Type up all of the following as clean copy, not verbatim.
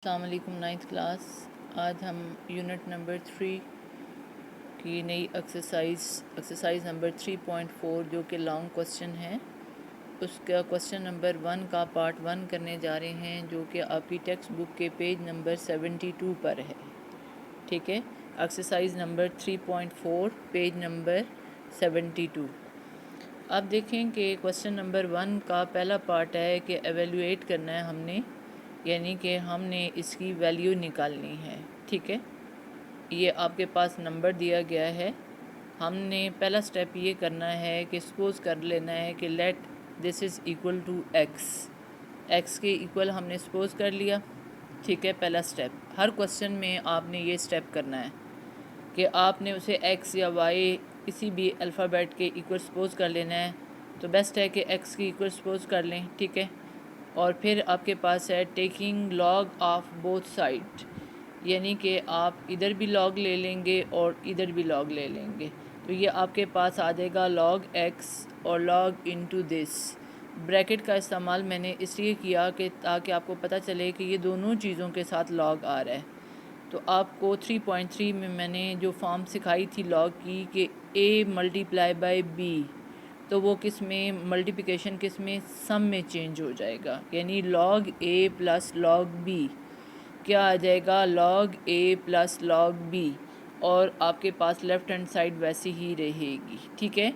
अस्सलाम वालेकुम। Ninth class. आज हम यूनिट नंबर 3 की नई एक्सरसाइज नंबर 3.4 जो कि लॉन्ग क्वेश्चन है, उसका क्वेश्चन नंबर 1 का पार्ट 1 करने जा रहे हैं, जो कि आपकी टेक्स्ट बुक के पेज नंबर 72 पर है। ठीक है, एक्सरसाइज नंबर 3.4 पेज नंबर 72। अब देखें कि क्वेश्चन नंबर 1 का पहला पार्ट है कि एवेलुएट करना है हमने, यानी कि हमने इसकी वैल्यू निकालनी है। ठीक है, ये आपके पास नंबर दिया गया है। हमने पहला स्टेप ये करना है कि सपोज कर लेना है कि let this is equal to X के इक्वल हमने सपोज कर लिया। ठीक है, पहला स्टेप। हर क्वेश्चन में आपने ये स्टेप करना है कि आपने उसे एक्स या वाई किसी भी अल्फ़ाबेट के इक्वल सपोज कर लेना है। तो बेस्ट है कि एक्स की इक्वल सपोज कर लें। ठीक है, और फिर आपके पास है taking log of both side, यानी कि आप इधर भी लॉग ले लेंगे और इधर भी लॉग ले लेंगे। तो ये आपके पास आ जाएगा लॉग एक्स और लॉग इनटू दिस। ब्रैकेट का इस्तेमाल मैंने इसलिए किया कि ताकि आपको पता चले कि ये दोनों चीज़ों के साथ लॉग आ रहा है। तो आपको 3.3 में मैंने जो फॉर्म सिखाई थी लॉग की कि a मल्टीप्लाई बाय b, तो वो किस में मल्टीप्लिकेशन किस में सम में चेंज हो जाएगा, यानी log a plus log b क्या आ जाएगा, log a plus log b, और आपके पास लेफ़्ट हैंड साइड वैसी ही रहेगी। ठीक है,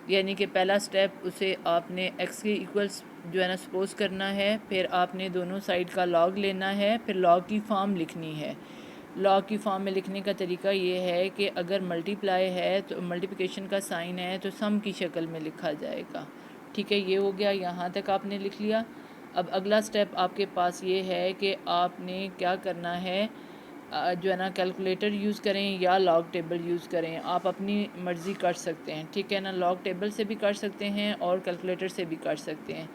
यानी कि पहला स्टेप उसे आपने x के इक्वल्स जो है ना सपोज करना है, फिर आपने दोनों साइड का लॉग लेना है, फिर लॉग की फॉर्म लिखनी है। लॉग की फॉर्म में लिखने का तरीका ये है कि अगर मल्टीप्लाई है तो मल्टीप्लिकेशन का साइन है तो सम की शक्ल में लिखा जाएगा। ठीक है, ये हो गया, यहाँ तक आपने लिख लिया। अब अगला स्टेप आपके पास ये है कि आपने क्या करना है, जो है ना कैलकुलेटर यूज़ करें या लॉग टेबल यूज़ करें, आप अपनी मर्ज़ी कर सकते हैं। ठीक है ना, लॉग टेबल से भी कर सकते हैं और कैलकुलेटर से भी कर सकते हैं।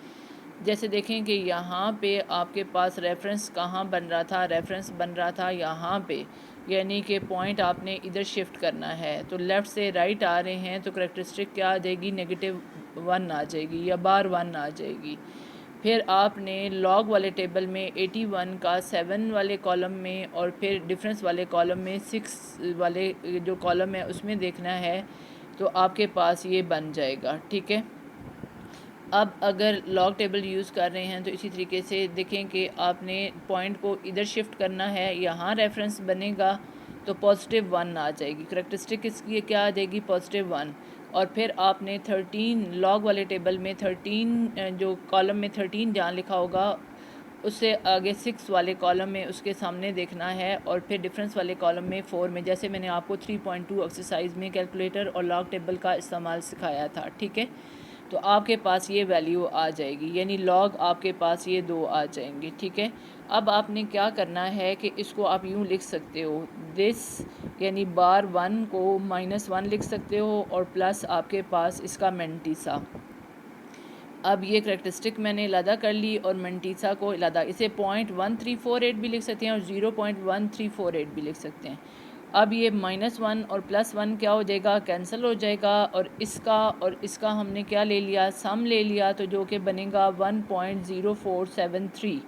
जैसे देखें कि यहाँ पे आपके पास रेफरेंस कहाँ बन रहा था, रेफरेंस बन रहा था यहाँ पे, यानी कि पॉइंट आपने इधर शिफ्ट करना है। तो लेफ़्ट से राइट आ रहे हैं तो करेक्टरिस्टिक क्या आ जाएगी, -1 आ जाएगी या बार 1 आ जाएगी। फिर आपने लॉग वाले टेबल में 81 का 7 वाले कॉलम में और फिर डिफरेंस वाले कॉलम में 6 वाले जो कॉलम है उसमें देखना है, तो आपके पास ये बन जाएगा। ठीक है, अब अगर लॉग टेबल यूज़ कर रहे हैं तो इसी तरीके से देखें कि आपने पॉइंट को इधर शिफ्ट करना है, यहाँ रेफरेंस बनेगा तो +1 आ जाएगी, करेक्टरिस्टिक इसकी क्या आ जाएगी, +1। और फिर आपने 13 लॉग वाले टेबल में 13 जो कॉलम में 13 जहाँ लिखा होगा उससे आगे 6 वाले कॉलम में उसके सामने देखना है, और फिर डिफरेंस वाले कॉलम में 4 में, जैसे मैंने आपको 3.2 एक्सरसाइज में कैलकुलेटर और लॉग टेबल का इस्तेमाल सिखाया था। ठीक है, तो आपके पास ये वैल्यू आ जाएगी, यानी लॉग आपके पास ये 2 आ जाएंगे। ठीक है, अब आपने क्या करना है कि इसको आप यूँ लिख सकते हो, दिस यानी बार 1 को -1 लिख सकते हो और प्लस आपके पास इसका मेंटीसा। अब ये करेक्टरिस्टिक मैंने अलहदा कर ली और मेंटीसा को अलहदा, इसे 0.1348 भी लिख सकते हैं और 0.1348 भी लिख सकते हैं। अब ये -1 और +1 क्या हो जाएगा, कैंसिल हो जाएगा, और इसका हमने क्या ले लिया, सम ले लिया, तो जो कि बनेगा 1.0473।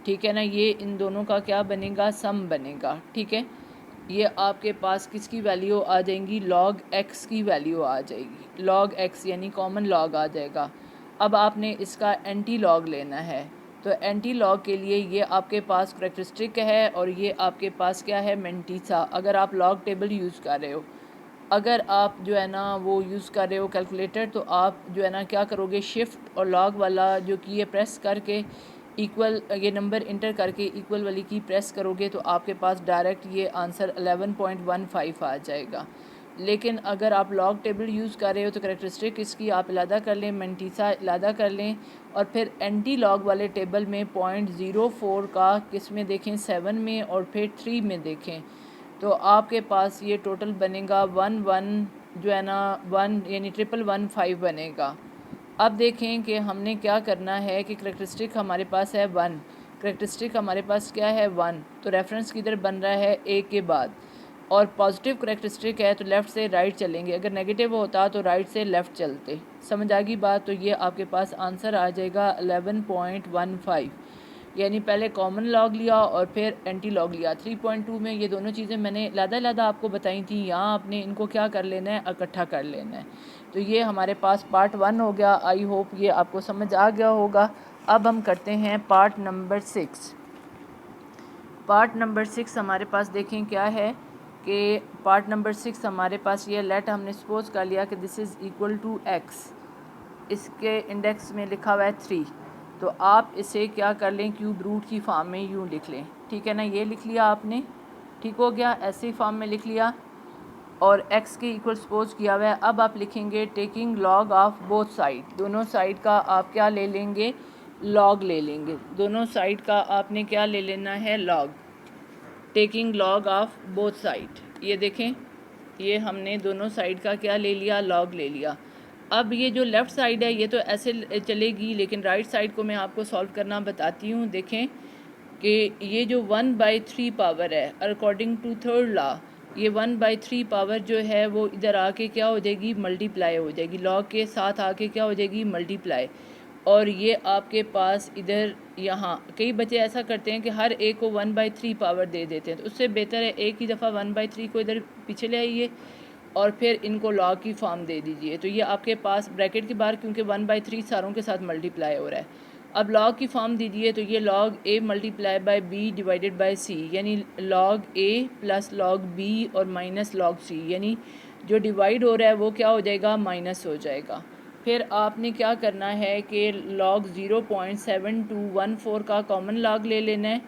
ठीक है ना, ये इन दोनों का क्या बनेगा, सम बनेगा। ठीक है, ये आपके पास किसकी वैल्यू आ जाएंगी, लॉग एक्स की वैल्यू आ जाएगी, लॉग एक्स यानी कॉमन लॉग आ जाएगा। अब आपने इसका एंटी लॉग लेना है, तो एंटी लॉग के लिए ये आपके पास करेक्टरिस्टिक है और ये आपके पास क्या है, मेंटीसा, अगर आप लॉग टेबल यूज़ कर रहे हो। अगर आप जो है ना वो यूज़ कर रहे हो कैलकुलेटर, तो आप जो है ना क्या करोगे, शिफ्ट और लॉग वाला जो की है प्रेस करके इक्वल, ये नंबर इंटर करके इक्वल वाली की प्रेस करोगे तो आपके पास डायरेक्ट ये आंसर 11.15 आ जाएगा। लेकिन अगर आप लॉग टेबल यूज़ कर रहे हो तो करेक्टरिस्टिक इसकी आप अलहदा कर लें, मेंटीसा अलहदा कर लें, और फिर एंटी लॉग वाले टेबल में 0.04 का किस में देखें, 7 में और फिर 3 में देखें, तो आपके पास ये टोटल बनेगा 11 जो है ना 1 यानी 1115 बनेगा। अब देखें कि हमने क्या करना है कि करेक्टरिस्टिक हमारे पास है 1, करेक्टरिस्टिक हमारे पास क्या है 1, तो रेफरेंस किधर बन रहा है, ए के बाद, और पॉजिटिव करेक्टरिस्टिक है तो लेफ़्ट से राइट चलेंगे, अगर नेगेटिव होता तो राइट से लेफ़्ट चलते। समझ आ गई बात, तो ये आपके पास आंसर आ जाएगा 11.15। यानी पहले कॉमन लॉग लिया और फिर एंटी लॉग लिया। 3.2 में ये दोनों चीज़ें मैंने लादा आपको बताई थी, यहाँ आपने इनको क्या कर लेना है, इकट्ठा कर लेना है। तो ये हमारे पास पार्ट 1 हो गया। आई होप ये आपको समझ आ गया होगा। अब हम करते हैं पार्ट नंबर 6। पार्ट नंबर 6 हमारे पास देखें क्या है कि पार्ट नंबर 6 हमारे पास ये लेट हमने सपोज कर लिया कि this is equal to X, इसके इंडेक्स में लिखा हुआ है 3। तो आप इसे क्या कर लें, क्यूब रूट की फॉर्म में यूँ लिख लें, ठीक है ना। ये लिख लिया आपने, ठीक हो गया, ऐसे ही फॉर्म में लिख लिया और x के इक्वल सपोज किया हुआ है। अब आप लिखेंगे taking log of both side, दोनों साइड का आप क्या ले लेंगे, लॉग ले लेंगे। दोनों साइड का आपने क्या ले लेना है, log. Taking log of both side, ये देखें, ये हमने दोनों साइड का क्या ले लिया, लॉग ले लिया। अब ये जो लेफ़्ट साइड है ये तो ऐसे चलेगी, लेकिन राइट साइड को मैं आपको सॉल्व करना बताती हूँ। देखें कि ये जो 1/3 पावर है अकॉर्डिंग टू थर्ड लॉ, ये 1/3 पावर जो है वो इधर आके क्या हो जाएगी, मल्टीप्लाई हो जाएगी, लॉग के साथ आके क्या हो जाएगी, मल्टीप्लाई। और ये आपके पास इधर यहाँ कई बच्चे ऐसा करते हैं कि हर एक को 1/3 पावर दे देते हैं, तो उससे बेहतर है एक ही दफ़ा 1/3 को इधर पीछे ले आइए और फिर इनको लॉग की फॉर्म दे दीजिए। तो ये आपके पास ब्रैकेट के बाहर क्योंकि 1/3 सारों के साथ मल्टीप्लाई हो रहा है। अब लॉग की फॉर्म दीजिए, तो ये log A multiply by B divided by C, यानी log A plus log B और माइनस लॉग सी, यानी जो डिवाइड हो रहा है वो क्या हो जाएगा, माइनस हो जाएगा। फिर आपने क्या करना है कि लॉग 0.7214 का कॉमन लॉग ले लेना है,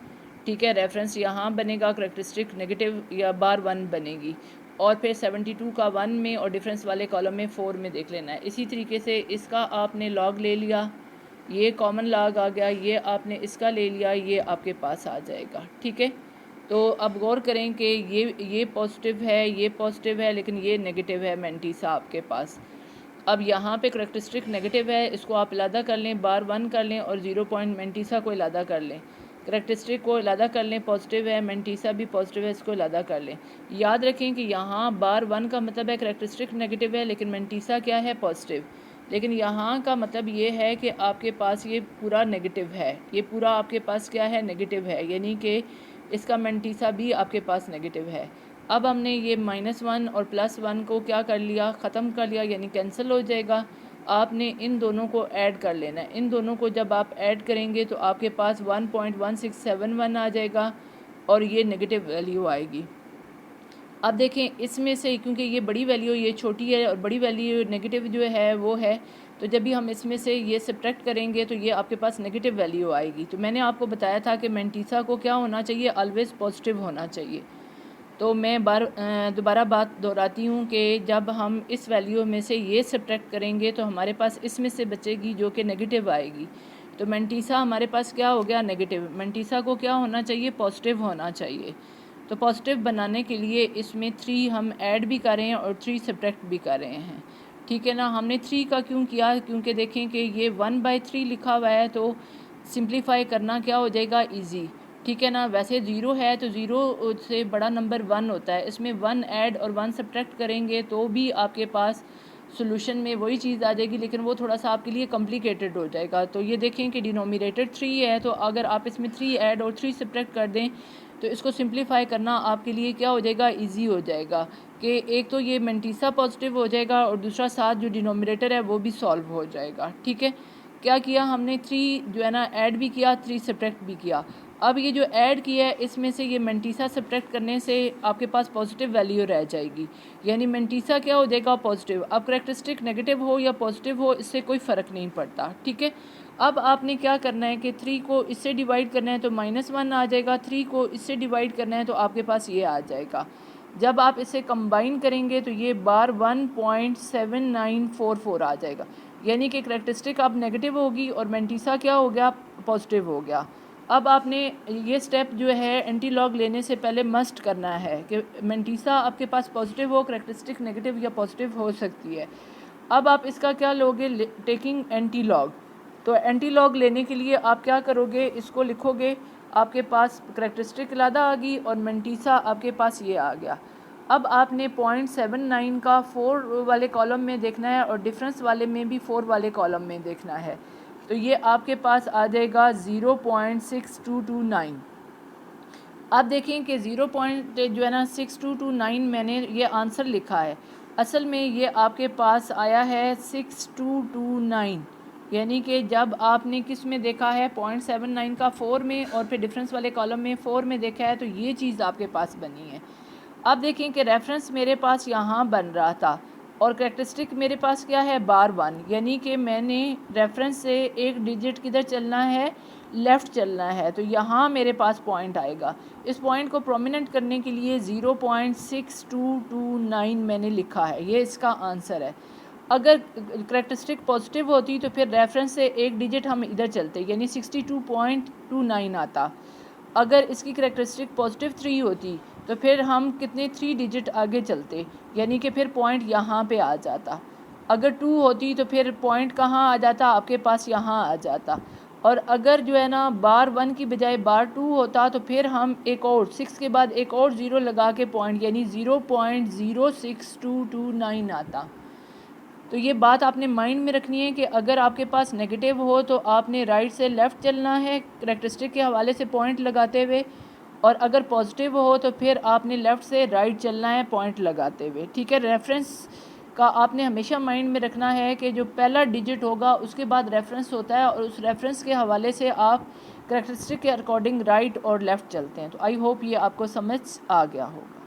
ठीक है। रेफरेंस यहाँ बनेगा, करेक्टरिस्टिक नेगेटिव या बार 1 बनेगी, और फिर 72 का 1 में और डिफरेंस वाले कॉलम में 4 में देख लेना है। इसी तरीके से इसका आपने लॉग ले लिया, ये कॉमन लॉग आ गया, ये आपने इसका ले लिया, ये आपके पास आ जाएगा, ठीक है। तो अब गौर करें कि ये पॉजिटिव है, ये पॉजिटिव है, लेकिन ये नेगेटिव है मेंटीसा आपके पास। अब यहाँ पे करेक्टरिस्टिक नेगेटिव है, इसको आप इलादा कर लें, बार 1 कर लें और 0 पॉइंट मेंटीसा को इलादा कर लें। करेक्टरिस्टिक को इलादा कर लें, पॉजिटिव है, मेंटीसा भी पॉजिटिव है, इसको इलादा कर लें। याद रखें कि यहाँ बार 1 का मतलब है करेक्टरिस्टिक नेगेटिव है, लेकिन मेंटीसा क्या है, पॉजिटिव। लेकिन यहाँ का मतलब ये है कि आपके पास ये पूरा नेगेटिव है, ये पूरा आपके पास क्या है, नेगेटिव है, यानी कि इसका मेंटीसा भी आपके पास नेगेटिव है। अब हमने ये -1 और +1 को क्या कर लिया, ख़त्म कर लिया, यानी कैंसिल हो जाएगा। आपने इन दोनों को ऐड कर लेना है। इन दोनों को जब आप ऐड करेंगे तो आपके पास 1.1671 आ जाएगा और ये नेगेटिव वैल्यू आएगी। अब देखें इसमें से, क्योंकि ये बड़ी वैल्यू, ये छोटी है और बड़ी वैल्यू नेगेटिव जो है वो है, तो जब भी हम इसमें से ये सब्ट्रैक्ट करेंगे तो ये आपके पास नेगेटिव वैल्यू आएगी। तो मैंने आपको बताया था कि मेंटीसा को क्या होना चाहिए, ऑलवेज़ पॉजिटिव होना चाहिए। तो मैं दोबारा बात दोहराती हूँ कि जब हम इस वैल्यू में से ये सब्ट्रैक्ट करेंगे तो हमारे पास इसमें से बचेगी जो कि नेगेटिव आएगी। तो मेंटीसा हमारे पास क्या हो गया, नेगेटिव। मेंटीसा को क्या होना चाहिए, पॉजिटिव होना चाहिए। तो पॉजिटिव बनाने के लिए इसमें 3 हम ऐड भी कर रहे हैं और 3 सब्ट्रैक्ट भी कर रहे हैं, ठीक है ना। हमने 3 का क्यों किया, क्योंकि देखें कि ये 1/3 लिखा हुआ है, तो सिंप्लीफाई करना क्या हो जाएगा, ईजी, ठीक है ना। वैसे 0 है तो 0 से बड़ा नंबर 1 होता है, इसमें 1 ऐड और 1 सब्ट्रैक्ट करेंगे तो भी आपके पास सोल्यूशन में वही चीज़ आ जाएगी, लेकिन वो थोड़ा सा आपके लिए कॉम्प्लिकेटेड हो जाएगा। तो ये देखें कि डिनोमिनेटर 3 है, तो अगर आप इसमें 3 ऐड और 3 सब्ट्रैक्ट कर दें तो इसको सिंप्लीफाई करना आपके लिए क्या हो जाएगा, इजी हो जाएगा। कि एक तो ये मेंटीसा पॉजिटिव हो जाएगा और दूसरा साथ जो डिनोमिनेटर है वो भी सॉल्व हो जाएगा, ठीक है। क्या किया हमने, 3 जो है ना ऐड भी किया, 3 सब्ट्रैक्ट भी किया। अब ये जो ऐड किया है इसमें से ये मेंटीसा सब्ट्रैक्ट करने से आपके पास पॉजिटिव वैल्यू रह जाएगी, यानी मेंटीसा क्या हो जाएगा, पॉजिटिव। अब करेक्टरिस्टिक नेगेटिव हो या पॉजिटिव हो इससे कोई फ़र्क नहीं पड़ता, ठीक है। अब आपने क्या करना है कि 3 को इससे डिवाइड करना है तो -1 आ जाएगा, 3 को इससे डिवाइड करना है तो आपके पास ये आ जाएगा। जब आप इसे कंबाइन करेंगे तो ये बार 1.7944 आ जाएगा, यानी कि करेक्टरिस्टिक अब नेगेटिव होगी और मेंटीसा क्या हो गया, पॉजिटिव हो गया। अब आपने ये स्टेप जो है एंटी लॉग लेने से पहले मस्ट करना है कि मेंटीसा आपके पास पॉजिटिव हो, करेक्टरिस्टिक नेगेटिव या पॉजिटिव हो सकती है। अब आप इसका क्या लोगे, टेकिंग एंटी लॉग। तो एंटी लॉग लेने के लिए आप क्या करोगे, इसको लिखोगे, आपके पास करेक्टरिस्टिक इलादा आ गई और मेंटीसा आपके पास ये आ गया। अब आपने 0.79 का 4 वाले कॉलम में देखना है और डिफरेंस वाले में भी 4 वाले कॉलम में देखना है। तो ये आपके पास आ जाएगा 0.6229। आप देखें कि 0 पॉइंट जो है ना 6229 मैंने ये आंसर लिखा है, असल में ये आपके पास आया है 6229, यानी कि जब आपने किस में देखा है 0.79 का 4 में और फिर डिफरेंस वाले कॉलम में 4 में देखा है, तो ये चीज़ आपके पास बनी है। अब देखें कि रेफरेंस मेरे पास यहाँ बन रहा था और करेक्टरिस्टिक मेरे पास क्या है बार 1, यानी कि मैंने रेफरेंस से एक डिजिट किधर चलना है, लेफ़्ट चलना है, तो यहाँ मेरे पास पॉइंट आएगा। इस पॉइंट को प्रोमिनेंट करने के लिए 0.6229 मैंने लिखा है, ये इसका आंसर है। अगर करेक्टरिस्टिक पॉजिटिव होती तो फिर रेफरेंस से एक डिजिट हम इधर चलते, यानी 62.29 आता। अगर इसकी करेक्टरिस्टिक पॉजिटिव 3 होती तो फिर हम कितने 3 डिजिट आगे चलते, यानी कि फिर पॉइंट यहाँ पे आ जाता। अगर 2 होती तो फिर पॉइंट कहाँ आ जाता, आपके पास यहाँ आ जाता। और अगर जो है ना बार 1 की बजाय बार 2 होता तो फिर हम एक और 6 के बाद एक और 0 लगा के पॉइंट, यानी 0.06229 आता। तो ये बात आपने माइंड में रखनी है कि अगर आपके पास नेगेटिव हो तो आपने राइट से लेफ़्ट चलना है करेक्टरिस्टिक के हवाले से पॉइंट लगाते हुए, और अगर पॉजिटिव हो तो फिर आपने लेफ़्ट से राइट चलना है पॉइंट लगाते हुए। ठीक है, रेफरेंस का आपने हमेशा माइंड में रखना है कि जो पहला डिजिट होगा उसके बाद रेफरेंस होता है और उस रेफरेंस के हवाले से आप करेक्टरिस्टिक के अकॉर्डिंग राइट और लेफ़्ट चलते हैं। तो आई होप ये आपको समझ आ गया होगा।